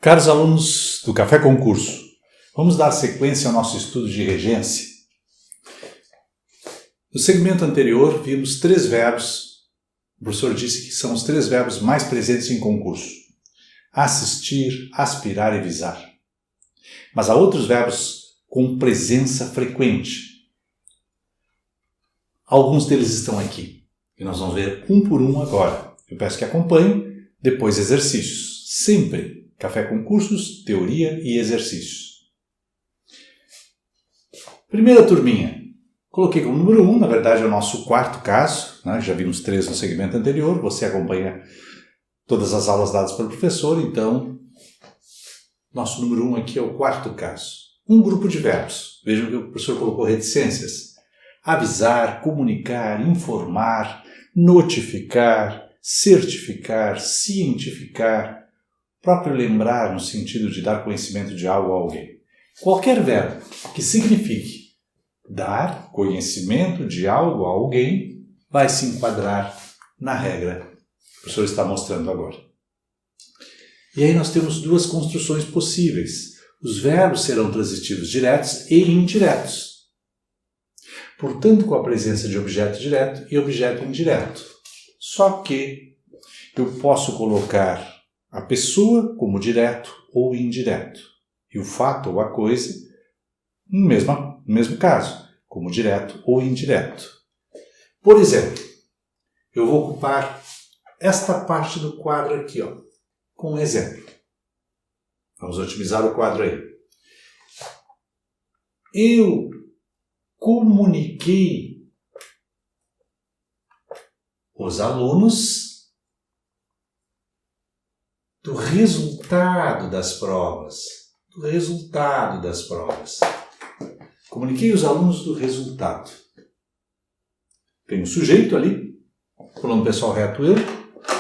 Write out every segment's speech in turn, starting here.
Caros alunos do Café Concurso, vamos dar sequência ao nosso estudo de regência. No segmento anterior, vimos 3 verbos. O professor disse que são os 3 verbos mais presentes em concurso: assistir, aspirar e visar. Mas há outros verbos com presença frequente. Alguns deles estão aqui, e nós vamos ver um por um agora. Eu peço que acompanhem, depois exercícios. Sempre Café Concursos, teoria e exercícios. Primeira turminha. Coloquei como número 1, na verdade é o nosso 4º caso, né? Já vimos 3 no segmento anterior, você acompanha todas as aulas dadas pelo professor, então nosso número 1 aqui é o 4º caso. Um grupo de verbos. Vejam que o professor colocou reticências. Avisar, comunicar, informar, notificar, certificar, cientificar, próprio lembrar no sentido de dar conhecimento de algo a alguém. Qualquer verbo que signifique dar conhecimento de algo a alguém vai se enquadrar na regra que o professor está mostrando agora. E aí nós temos 2 construções possíveis. Os verbos serão transitivos diretos e indiretos. Portanto, com a presença de objeto direto e objeto indireto. Só que eu posso colocar a pessoa como direto ou indireto, e o fato ou a coisa no mesmo caso, como direto ou indireto. Por exemplo, eu vou ocupar esta parte do quadro aqui, com um exemplo. Vamos otimizar o quadro aí. Eu comuniquei os alunos do resultado das provas. Comuniquei os alunos do resultado. Tem um sujeito ali, pronome pessoal reto eu,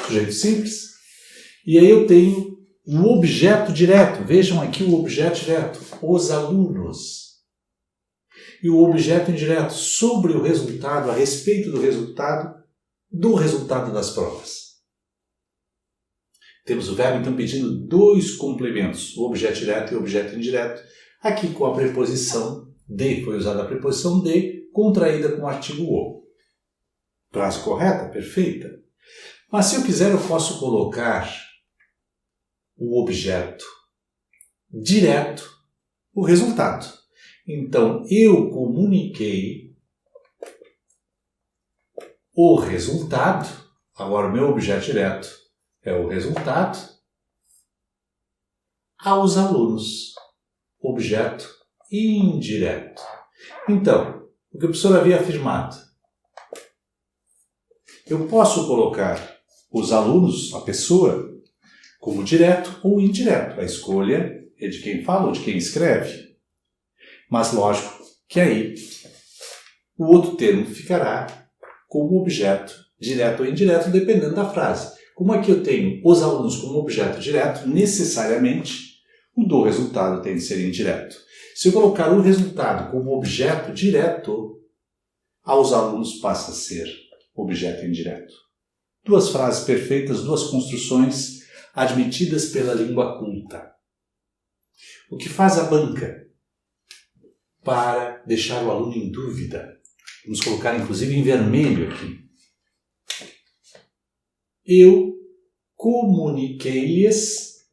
sujeito simples. E aí eu tenho um objeto direto. Vejam aqui o objeto direto, os alunos. E o objeto indireto sobre o resultado, a respeito do resultado das provas. Temos o verbo, então, pedindo 2 complementos, o objeto direto e o objeto indireto. Aqui com a preposição de, foi usada a preposição de, contraída com o artigo o. Frase correta? Perfeita. Mas se eu quiser, eu posso colocar o objeto direto, o resultado. Então, eu comuniquei o resultado, agora o meu objeto direto é o resultado, aos alunos. Objeto indireto. Então, o que o professor havia afirmado? Eu posso colocar os alunos, a pessoa, como direto ou indireto. A escolha é de quem fala ou de quem escreve. Mas, lógico, que aí o outro termo ficará como objeto direto ou indireto, dependendo da frase. Como aqui eu tenho os alunos como objeto direto, necessariamente o do resultado tem de ser indireto. Se eu colocar o resultado como objeto direto, aos alunos passa a ser objeto indireto. 2 frases perfeitas, 2 construções admitidas pela língua culta. O que faz a banca para deixar o aluno em dúvida? Vamos colocar inclusive em vermelho aqui. Eu comuniquei-lhes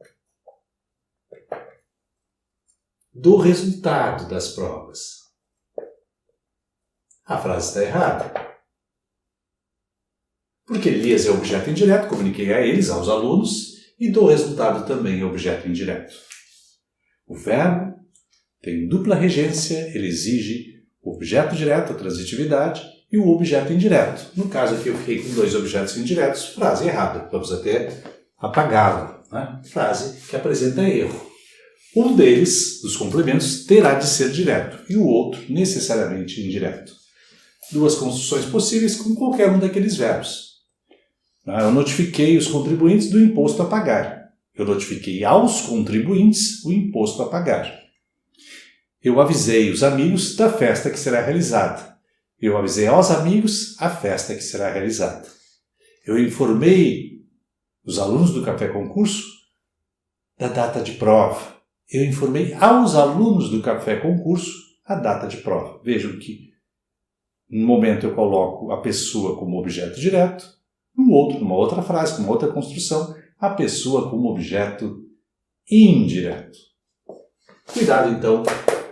do resultado das provas. A frase está errada. Porque lhes é objeto indireto, comuniquei a eles, aos alunos, e do resultado também é objeto indireto. O verbo tem dupla regência, ele exige o objeto direto, a transitividade, e o objeto indireto. No caso aqui eu fiquei com 2 objetos indiretos, frase errada. Vamos até apagá-la, né? Frase que apresenta erro. Um deles, dos complementos, terá de ser direto e o outro necessariamente indireto. 2 construções possíveis com qualquer um daqueles verbos. Eu notifiquei os contribuintes do imposto a pagar. Eu notifiquei aos contribuintes o imposto a pagar. Eu avisei os amigos da festa que será realizada. Eu avisei aos amigos a festa que será realizada. Eu informei os alunos do Café Concurso da data de prova. Eu informei aos alunos do Café Concurso a data de prova. Vejam que no momento eu coloco a pessoa como objeto direto, numa outra frase, com uma outra construção, a pessoa como objeto indireto. Cuidado então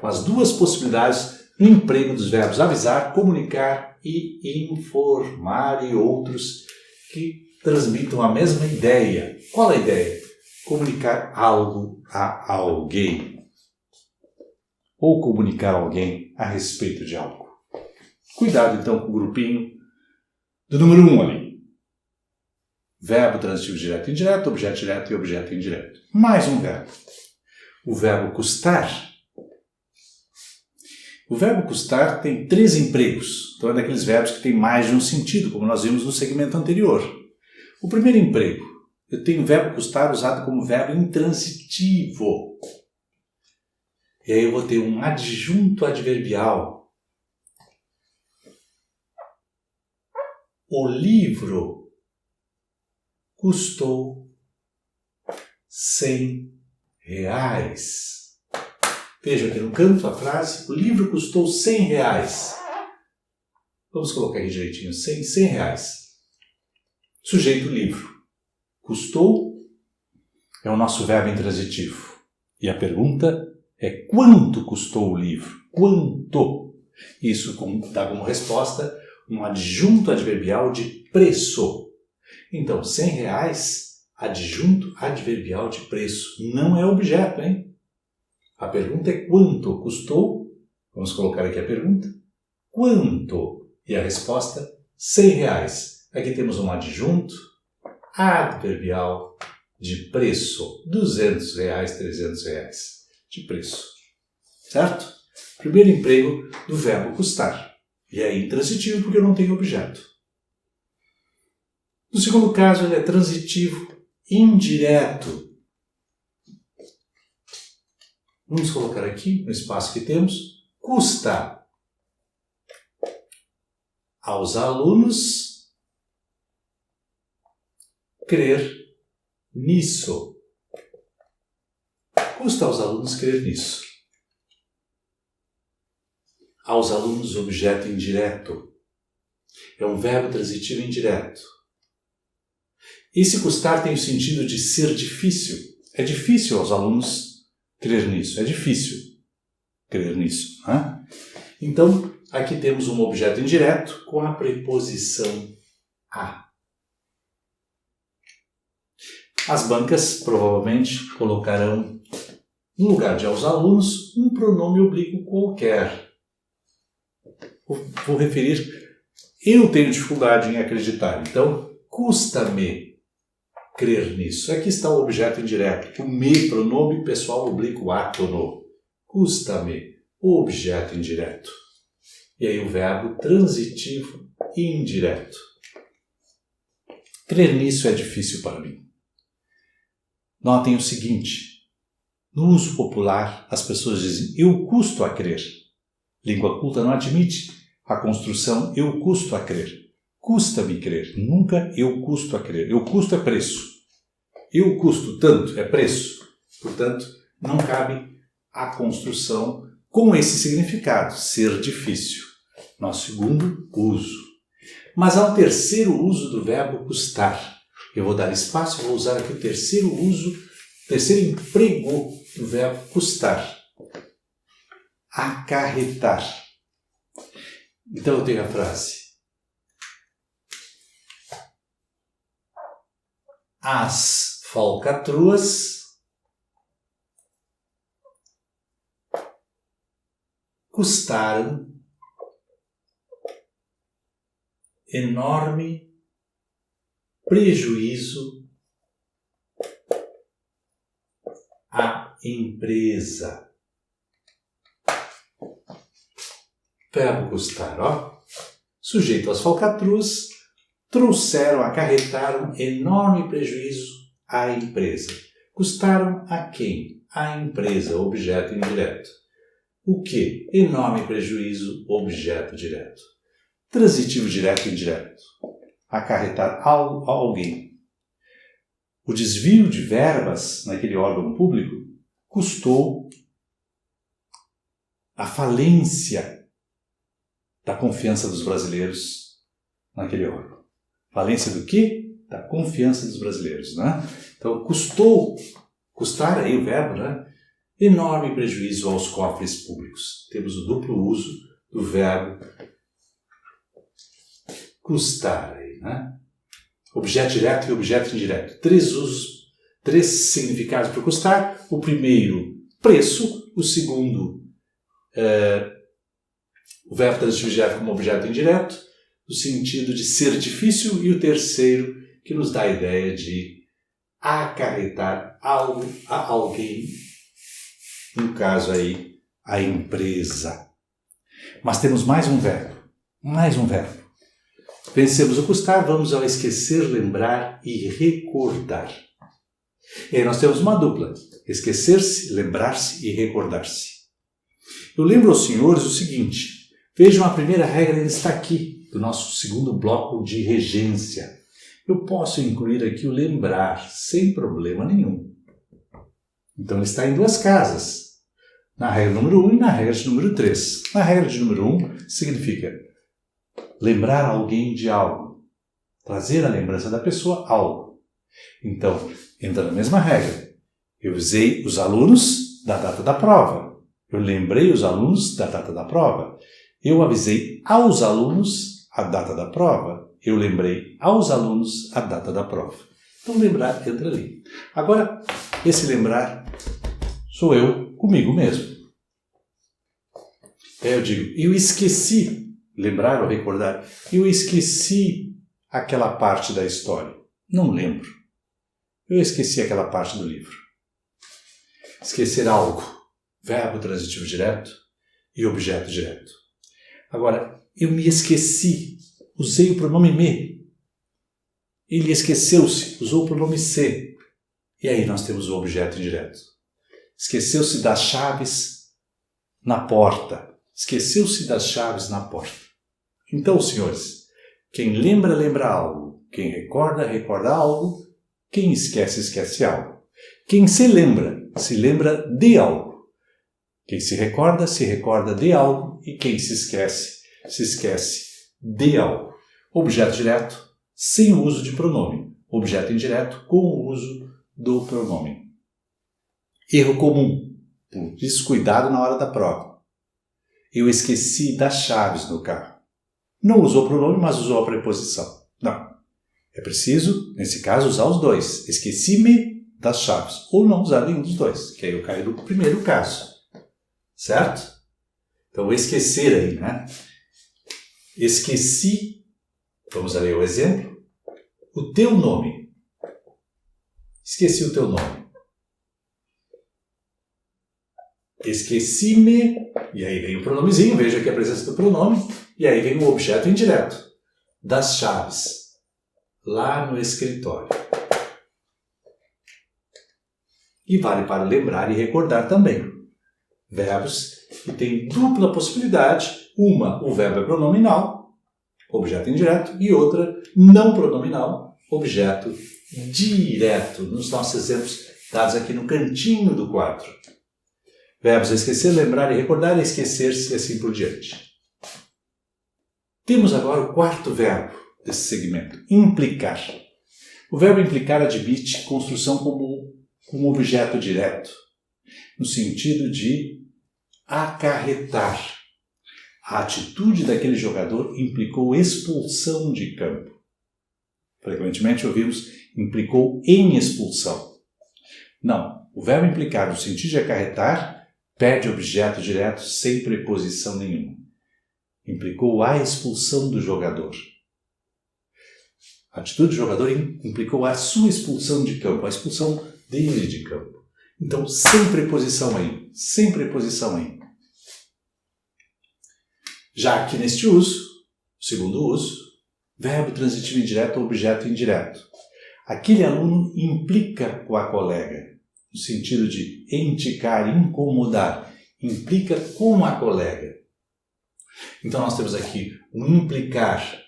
com as duas possibilidades no emprego dos verbos avisar, comunicar e informar e outros que transmitam a mesma ideia. Qual a ideia? Comunicar algo a alguém. Ou comunicar a alguém a respeito de algo. Cuidado então com o grupinho do número 1 ali. Verbo transitivo direto e indireto, objeto direto e objeto indireto. Mais um verbo. O verbo custar. O verbo custar tem 3 empregos. Então é daqueles verbos que tem mais de um sentido, como nós vimos no segmento anterior. O primeiro emprego. Eu tenho o verbo custar usado como verbo intransitivo. E aí eu vou ter um adjunto adverbial. O livro custou R$100. Veja aqui no canto a frase, o livro custou R$100. Vamos colocar aqui direitinho, R$100. Sujeito livro. Custou é o nosso verbo intransitivo. E a pergunta é quanto custou o livro? Quanto? Isso dá como resposta um adjunto adverbial de preço. Então, R$100, adjunto adverbial de preço. Não é objeto, hein? A pergunta é quanto custou? Vamos colocar aqui a pergunta. Quanto? E a resposta, R$100. Aqui temos um adjunto adverbial de preço. R$200, R$300 de preço. Certo? Primeiro emprego do verbo custar. E é intransitivo porque eu não tenho objeto. No segundo caso, ele é transitivo indireto. Vamos colocar aqui, no espaço que temos, custa aos alunos crer nisso. Custa aos alunos crer nisso. Aos alunos, objeto indireto. É um verbo transitivo indireto. Esse custar tem o sentido de ser difícil. É difícil aos alunos crer nisso. É difícil crer nisso. Né? Então, aqui temos um objeto indireto com a preposição a. As bancas provavelmente colocarão, no lugar de aos alunos, um pronome oblíquo qualquer. Vou referir, eu tenho dificuldade em acreditar, então custa-me crer nisso. Aqui está o objeto indireto, o me, pronome pessoal oblíquo átono. Custa-me, o objeto indireto. E aí o verbo transitivo indireto. Crer nisso é difícil para mim. Notem o seguinte, no uso popular as pessoas dizem eu custo a crer. Língua culta não admite a construção eu custo a crer. Custa-me crer, nunca eu custo a crer. Eu custo é preço. Eu custo tanto é preço. Portanto, não cabe a construção com esse significado, ser difícil. Nosso segundo uso. Mas há um terceiro uso do verbo custar. Eu vou dar espaço, vou usar aqui o terceiro uso, terceiro emprego do verbo custar. Acarretar. Então eu tenho a frase. As falcatruas custaram enorme prejuízo à empresa. Verbo custar, ó. Sujeito às falcatruas, acarretaram enorme prejuízo à empresa. Custaram a quem? À empresa, objeto indireto. O que? Enorme prejuízo, objeto direto. Transitivo direto e indireto. Acarretar a alguém. o desvio de verbas naquele órgão público custou a falência da confiança dos brasileiros naquele órgão. Falência do quê? Da confiança dos brasileiros, né? Então, custar aí o verbo, né? Enorme prejuízo aos cofres públicos. Temos o duplo uso do verbo custar aí, né? Objeto direto e objeto indireto. 3 usos, 3 significados para custar. O primeiro, preço. O segundo, o verbo transitivo direto como objeto indireto, no sentido de ser difícil. E o terceiro, que nos dá a ideia de acarretar algo a alguém, no caso aí, a empresa. Mas temos mais um verbo. Vencemos o custar, vamos ao esquecer, lembrar e recordar. E aí nós temos uma dupla: esquecer-se, lembrar-se e recordar-se. Eu lembro aos senhores o seguinte: vejam, a primeira regra está aqui, do nosso segundo bloco de regência. Eu posso incluir aqui o lembrar, sem problema nenhum. Então ele está em 2 casas, na regra número 1 e na regra de número 3. Na regra de número 1 significa lembrar alguém de algo, trazer a lembrança da pessoa algo. Então, entra na mesma regra. Eu avisei os alunos da data da prova. Eu lembrei os alunos da data da prova. Eu avisei aos alunos a data da prova. Eu lembrei aos alunos a data da prova. Então, lembrar entra ali. Agora, esse lembrar sou eu comigo mesmo. Aí eu digo, eu esqueci. Lembrar ou recordar, eu esqueci aquela parte da história. Não lembro. Eu esqueci aquela parte do livro. Esquecer algo. Verbo transitivo direto e objeto direto. Agora, eu me esqueci. Usei o pronome me. Ele esqueceu-se. Usou o pronome se. E aí nós temos o objeto indireto. Esqueceu-se das chaves na porta. Esqueceu-se das chaves na porta. Então, senhores, quem lembra, lembra algo. Quem recorda, recorda algo. Quem esquece, esquece algo. Quem se lembra de algo. Quem se recorda de algo. E quem se esquece de algo. Objeto direto, sem o uso de pronome. Objeto indireto, com o uso do pronome. Erro comum, por descuidado na hora da prova. Eu esqueci das chaves no carro. Não usou o pronome, mas usou a preposição. Não. É preciso, nesse caso, usar os dois. Esqueci-me das chaves. Ou não usar nenhum dos dois, que aí eu caio do primeiro caso. Certo? Então, esquecer aí, né? Esqueci, vamos ler o exemplo, o teu nome. Esqueci o teu nome. Esqueci-me, e aí vem o pronomezinho, veja aqui a presença do pronome, e aí vem o objeto indireto, das chaves, lá no escritório. E vale para lembrar e recordar também. Verbos que têm dupla possibilidade, uma, o verbo é pronominal, objeto indireto, e outra, não pronominal, objeto direto, nos nossos exemplos dados aqui no cantinho do quadro. Verbos esquecer, lembrar e recordar, esquecer-se e assim por diante. Temos agora o quarto verbo desse segmento, implicar. O verbo implicar admite construção como um objeto direto, no sentido de acarretar. A atitude daquele jogador implicou expulsão de campo. Frequentemente ouvimos implicou em expulsão. Não, o verbo implicar no sentido de acarretar perde objeto direto sem preposição nenhuma. Implicou a expulsão do jogador. A atitude do jogador implicou a sua expulsão de campo, a expulsão dele de campo. Então, sem preposição aí, sem preposição aí. Já aqui neste uso, segundo uso, verbo transitivo indireto ou objeto indireto. Aquele aluno implica com a colega, no sentido de indicar, incomodar, implica com a colega. Então nós temos aqui o implicar,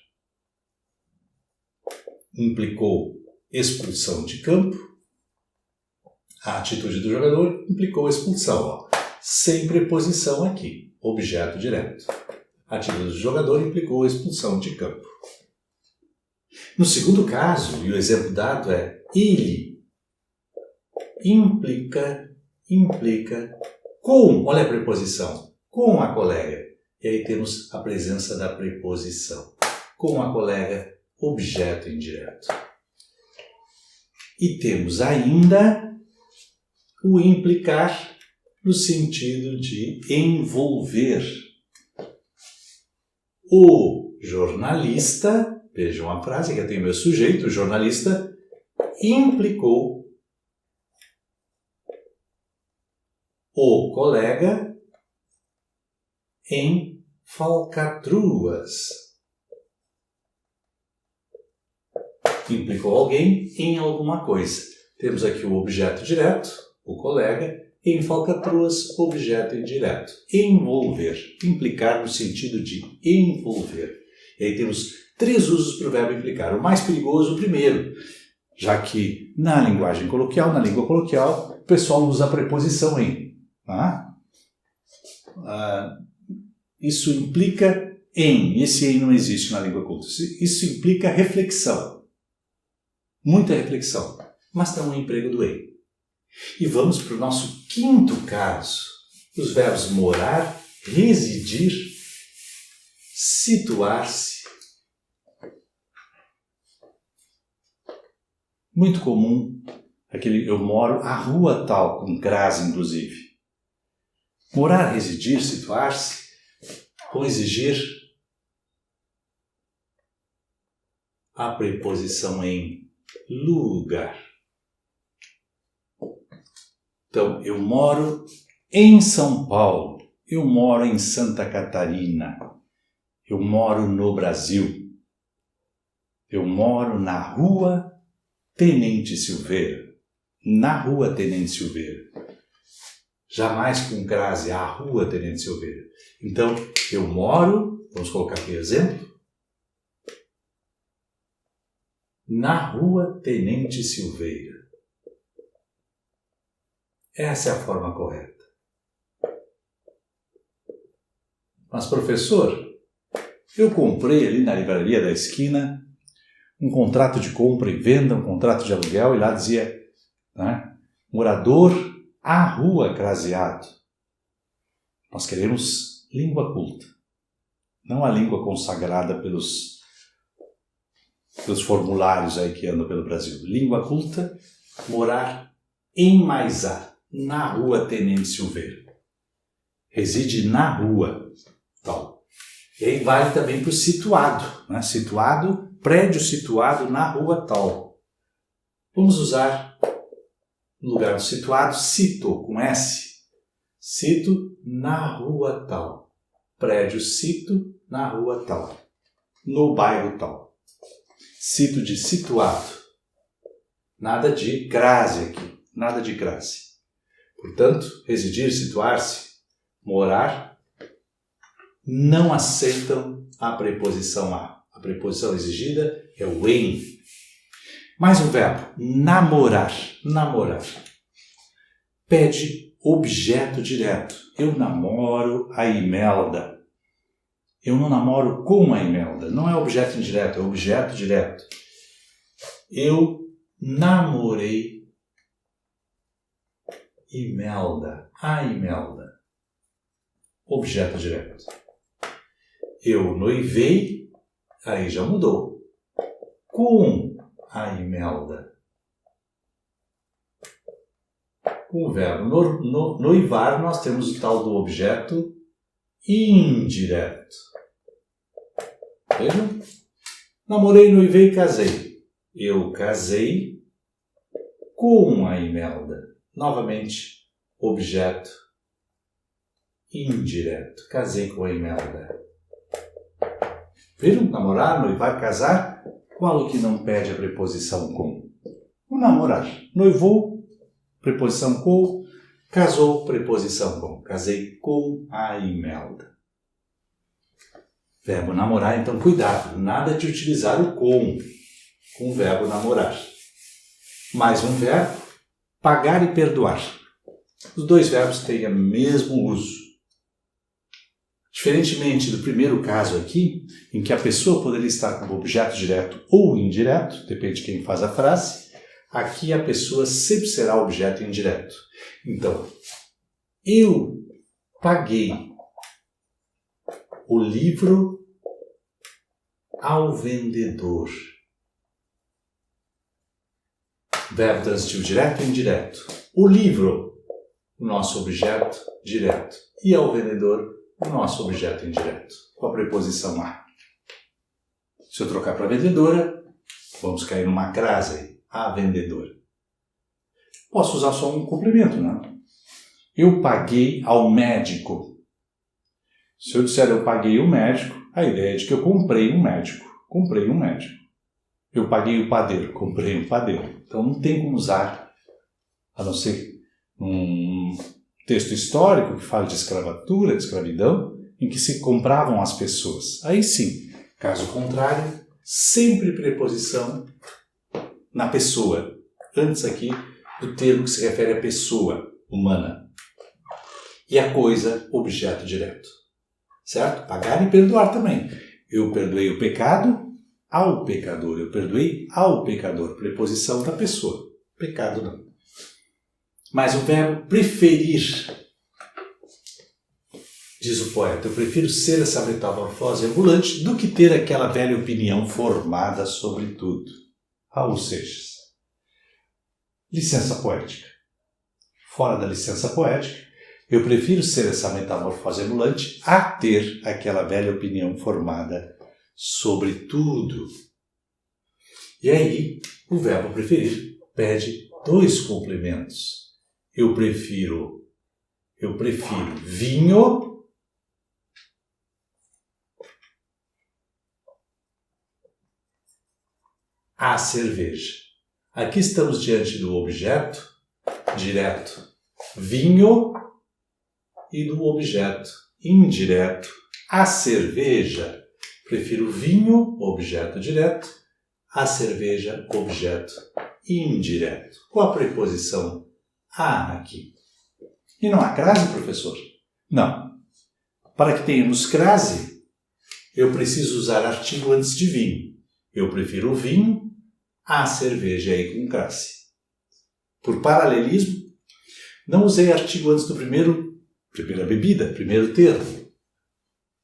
implicou expulsão de campo, A atitude do jogador implicou expulsão, ó. Sem preposição aqui, objeto direto. A atitude do jogador implicou expulsão de campo. No segundo caso, e o exemplo dado é ele implica com, olha a preposição, com a colega. E aí temos a presença da preposição. Com a colega, objeto indireto. E temos ainda o implicar no sentido de envolver. O jornalista, vejam a frase que tem o meu sujeito, o jornalista implicou o colega em falcatruas. Implicou alguém em alguma coisa. Temos aqui o objeto direto, o colega, em falcatruas, objeto indireto. Envolver, implicar no sentido de envolver. E aí temos 3 usos para o verbo implicar. O mais perigoso, o primeiro, já que na linguagem coloquial, na língua coloquial, o pessoal usa a preposição em. Tá? Isso implica em. Esse em não existe na língua culta. Isso implica reflexão. Muita reflexão. Mas tem um emprego do em. E vamos para o nosso quinto caso. Os verbos morar, residir, situar-se. Muito comum, aquele eu moro a rua tal, com crase inclusive. Morar, residir, situar-se, ou exigir a preposição em lugar. Então, eu moro em São Paulo, eu moro em Santa Catarina, eu moro no Brasil, eu moro na rua Tenente Silveira, na rua Tenente Silveira. Jamais com crase, a rua Tenente Silveira. Então, eu moro, vamos colocar aqui exemplo, na rua Tenente Silveira. Essa é a forma correta. Mas, professor, eu comprei ali na livraria da esquina um contrato de compra e venda, um contrato de aluguel, e lá dizia, né, morador à rua craseado. Nós queremos língua culta, não a língua consagrada pelos formulários aí que andam pelo Brasil. Língua culta, morar em Maizá, na rua Tenente Silveira. Reside na rua, tal. E aí vale também para o situado, né? Situado, prédio situado na rua tal. Vamos usar, no lugar do situado, cito, com S. Cito na rua tal. Prédio cito na rua tal. No bairro tal. Cito de situado. Nada de crase aqui. Nada de crase. Portanto, residir, situar-se, morar, não aceitam a preposição a. A preposição exigida é o em. Mais um verbo, namorar. Namorar. Pede objeto direto. Eu namoro a Imelda. Eu não namoro com a Imelda. Não é objeto indireto, é objeto direto. Eu namorei Imelda. A Imelda. Objeto direto. Eu noivei, aí já mudou. Com a Imelda. Com o verbo noivar, nós temos o tal do objeto indireto. Vejam? Namorei, noivei, casei. Eu casei com a Imelda. Novamente, objeto indireto. Casei com a Imelda. Viram? Namorar, noivar, casar. Qual o que não pede a preposição com? O namorar. Noivou, preposição com. Casou, preposição com. Casei com a Imelda. Verbo namorar, então cuidado. Nada de utilizar o com o verbo namorar. Mais um verbo. pagar e perdoar. Os dois verbos têm o mesmo uso. Diferentemente do primeiro caso aqui, em que a pessoa poderia estar como objeto direto ou indireto, depende de quem faz a frase, aqui a pessoa sempre será objeto indireto. Então, eu paguei o livro ao vendedor. Verbo transitivo direto e indireto. O livro, o nosso objeto direto. E ao vendedor, o nosso objeto indireto. Com a preposição a. Se eu trocar para vendedora, vamos cair numa crase aí. A vendedora. Posso usar só um complemento, não? Eu paguei ao médico. Se eu disser eu paguei o médico, a ideia é de que eu comprei um médico. Comprei um médico. Eu paguei o padeiro. Comprei um padeiro. Então não tem como usar, a não ser um texto histórico que fala de escravatura, de escravidão, em que se compravam as pessoas. Aí sim. Caso contrário, sempre preposição na pessoa. Antes aqui do termo que se refere à pessoa humana. E a coisa, objeto direto. Certo? Pagar e perdoar também. Eu perdoei o pecado ao pecador. Eu perdoei ao pecador. Preposição da pessoa. Pecado não. Mas o verbo preferir, diz o poeta, eu prefiro ser essa metamorfose ambulante do que ter aquela velha opinião formada sobre tudo. Raul Seixas. Licença poética. Fora da licença poética, eu prefiro ser essa metamorfose ambulante a ter aquela velha opinião formada sobre tudo. E aí, o verbo preferir pede dois complementos. Eu prefiro vinho a cerveja. Aqui estamos diante do objeto direto vinho e do objeto indireto a cerveja. Prefiro vinho, objeto direto, a cerveja, objeto indireto. Com a preposição a aqui. E não há crase, professor? Não. Para que tenhamos crase, eu preciso usar artigo antes de vinho. Eu prefiro o vinho à cerveja aí com crase. Por paralelismo, não usei artigo antes do primeira bebida, primeiro termo.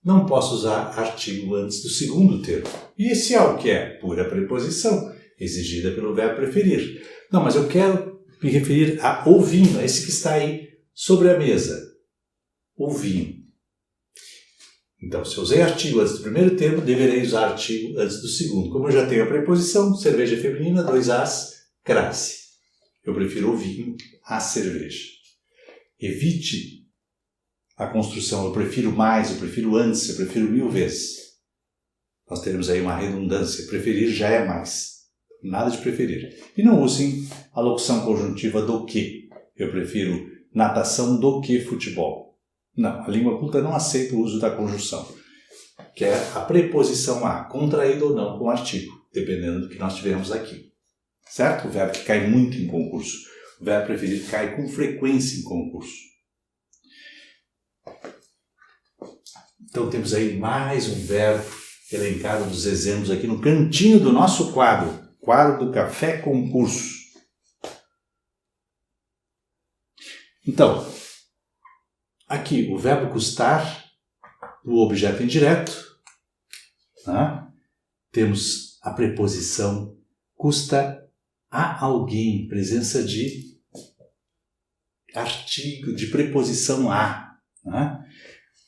Não posso usar artigo antes do segundo termo. E esse ao que é pura preposição, exigida pelo verbo preferir. Não, mas eu quero me referir ao vinho, a esse que está aí sobre a mesa. O vinho. Então, se eu usei artigo antes do primeiro termo, deverei usar artigo antes do segundo. Como eu já tenho a preposição, cerveja feminina, 2 as, crase. Eu prefiro o vinho à cerveja. Evite a construção, eu prefiro mais, eu prefiro antes, eu prefiro 1000 vezes. Nós teremos aí uma redundância. Preferir já é mais. Nada de preferir. E não usem a locução conjuntiva do que. Eu prefiro natação do que futebol. Não, a língua culta não aceita o uso da conjunção, que é a preposição a, contraída ou não com artigo, dependendo do que nós tivermos aqui. Certo? O verbo que cai muito em concurso. O verbo preferir cai com frequência em concurso. Então temos aí mais um verbo elencado dos exemplos aqui no cantinho do nosso quadro. Quadro do Café Concurso. Então, aqui o verbo custar, o objeto indireto, né? Temos a preposição custa a alguém, presença de artigo, de preposição a. Né?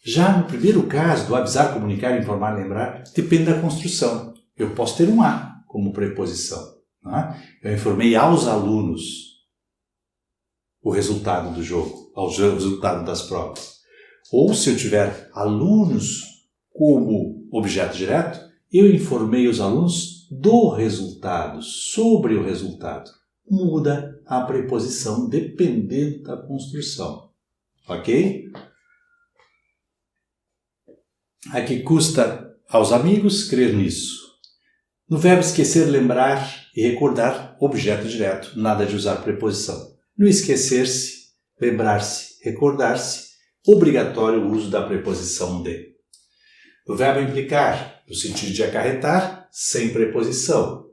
Já no primeiro caso, do avisar, comunicar, informar, lembrar, depende da construção. Eu posso ter um a como preposição. Né? Eu informei aos alunos o resultado do jogo, o resultado das provas. Ou se eu tiver alunos como objeto direto, eu informei os alunos do resultado, sobre o resultado. Muda a preposição dependendo da construção. Ok? Aqui custa aos amigos crer nisso. No verbo esquecer, lembrar e recordar, objeto direto, nada de usar preposição. No esquecer-se, lembrar-se, recordar-se, obrigatório o uso da preposição de. O verbo implicar, no sentido de acarretar, sem preposição.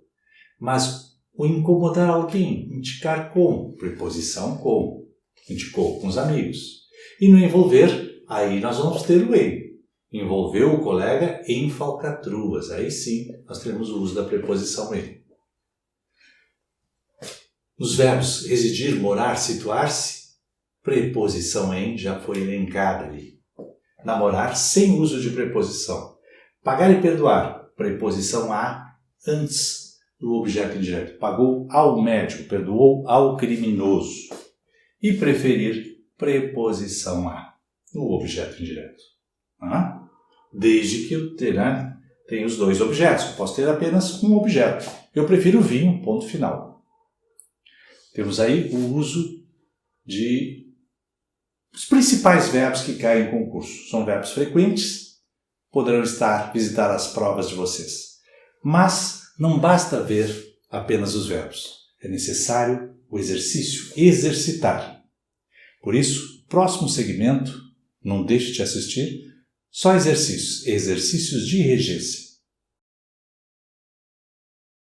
Mas o incomodar alguém, indicar com, preposição com. Indicou com os amigos. E no envolver, aí nós vamos ter o em. Envolveu o colega em falcatruas. Aí sim, nós teremos o uso da preposição em. Nos verbos residir, morar, situar-se, preposição em já foi elencada ali. Namorar sem uso de preposição. Pagar e perdoar, preposição a antes do objeto indireto. Pagou ao médico, perdoou ao criminoso. E preferir, preposição a no objeto indireto. Desde que eu tenha os dois objetos. Eu posso ter apenas um objeto. Eu prefiro vinho, ponto final. Temos aí o uso de os principais verbos que caem em concurso. São verbos frequentes, poderão visitar as provas de vocês. Mas não basta ver apenas os verbos. É necessário o exercício, exercitar. Por isso, próximo segmento, não deixe de assistir, só exercícios de regência.